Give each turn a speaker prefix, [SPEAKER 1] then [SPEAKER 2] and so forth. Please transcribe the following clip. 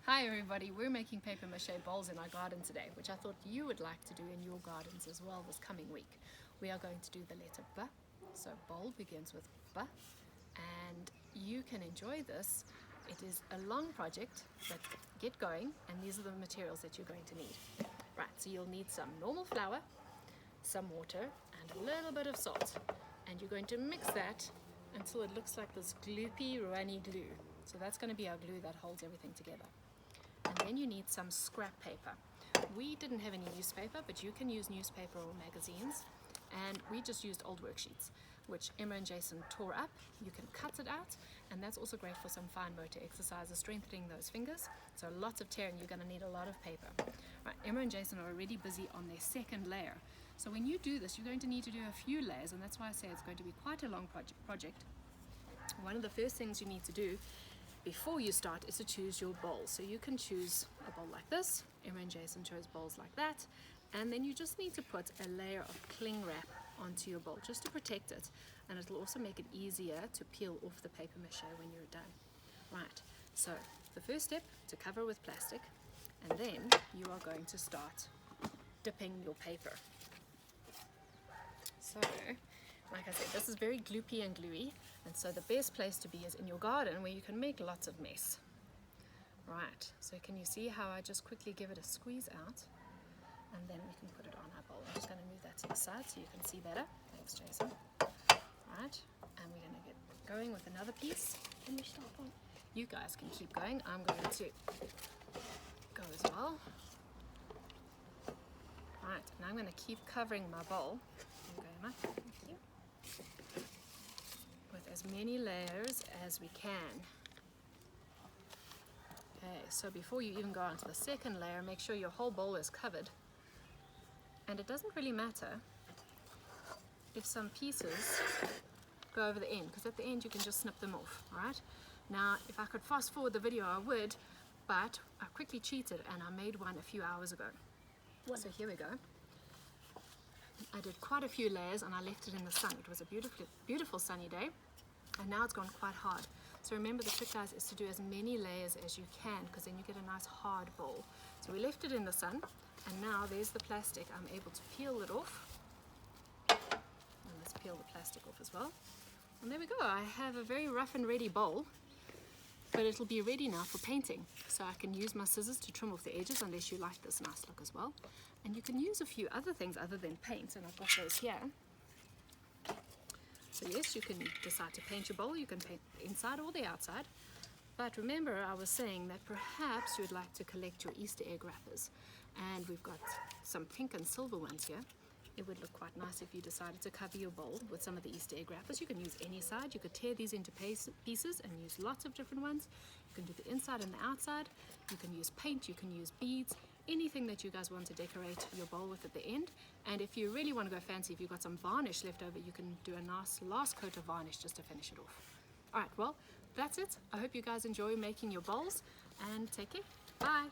[SPEAKER 1] Hi everybody, we're making papier-mâché bowls in our garden today, which I thought you would like to do in your gardens as well this coming week. We are going to do the letter B, so bowl begins with B, and you can enjoy this. It is a long project, but get going, and these are the materials that you're going to need. Right, so you'll need some normal flour, some water, and a little bit of salt. And you're going to mix that until it looks like this gloopy, runny glue. So that's going to be our glue that holds everything together. And then you need some scrap paper. We didn't have any newspaper, but you can use newspaper or magazines. And we just used old worksheets, which Emma and Jason tore up. You can cut it out, and that's also great for some fine motor exercises, strengthening those fingers. So lots of tearing, you're going to need a lot of paper. Right, Emma and Jason are already busy on their second layer. So when you do this, you're going to need to do a few layers, and that's why I say it's going to be quite a long project. One of the first things you need to do before you start is to choose your bowl. So you can choose a bowl like this. Emma and Jason chose bowls like that. And then you just need to put a layer of cling wrap onto your bowl just to protect it. And it'll also make it easier to peel off the papier-mâché when you're done. Right, so the first step, to cover with plastic, and then you are going to start dipping your paper. So, like I said, this is very gloopy and gluey, and so the best place to be is in your garden where you can make lots of mess. Right, so can you see how I just quickly give it a squeeze out, and then we can put it on our bowl. I'm just going to move that to the side so you can see better. Thanks, Jason. Right, and we're going to get going with another piece.
[SPEAKER 2] Can we stop on?
[SPEAKER 1] You guys can keep going. I'm going to go as well. Right, and I'm going to keep covering my bowl. There you go, Emma.
[SPEAKER 2] Thank you.
[SPEAKER 1] With as many layers as we can. Okay, so before you even go on to the second layer, make sure your whole bowl is covered. And it doesn't really matter if some pieces go over the end, because at the end you can just snip them off, alright? Now, if I could fast forward the video, I would, but I quickly cheated and I made one a few hours ago. So here we go. I did quite a few layers and I left it in the sun. It was a beautiful sunny day, and now it's gone quite hard. So remember, the trick, guys, is to do as many layers as you can, because then you get a nice hard bowl. So we left it in the sun, and now there's the plastic. I'm able to peel it off. And let's peel the plastic off as well. And there we go. I have a very rough and ready bowl, but it'll be ready now for painting. So I can use my scissors to trim off the edges, unless you like this nice look as well. And you can use a few other things other than paint, and I've got those here. So yes, you can decide to paint your bowl. You can paint the inside or the outside. But remember, I was saying that perhaps you would like to collect your Easter egg wrappers. And we've got some pink and silver ones here. It would look quite nice if you decided to cover your bowl with some of the Easter egg wrappers. You can use any side. You could tear these into pieces and use lots of different ones. You can do the inside and the outside. You can use paint, you can use beads, anything that you guys want to decorate your bowl with at the end. And if you really want to go fancy, if you've got some varnish left over, you can do a nice last coat of varnish just to finish it off. Alright, well, that's it. I hope you guys enjoy making your bowls, and take care. Bye!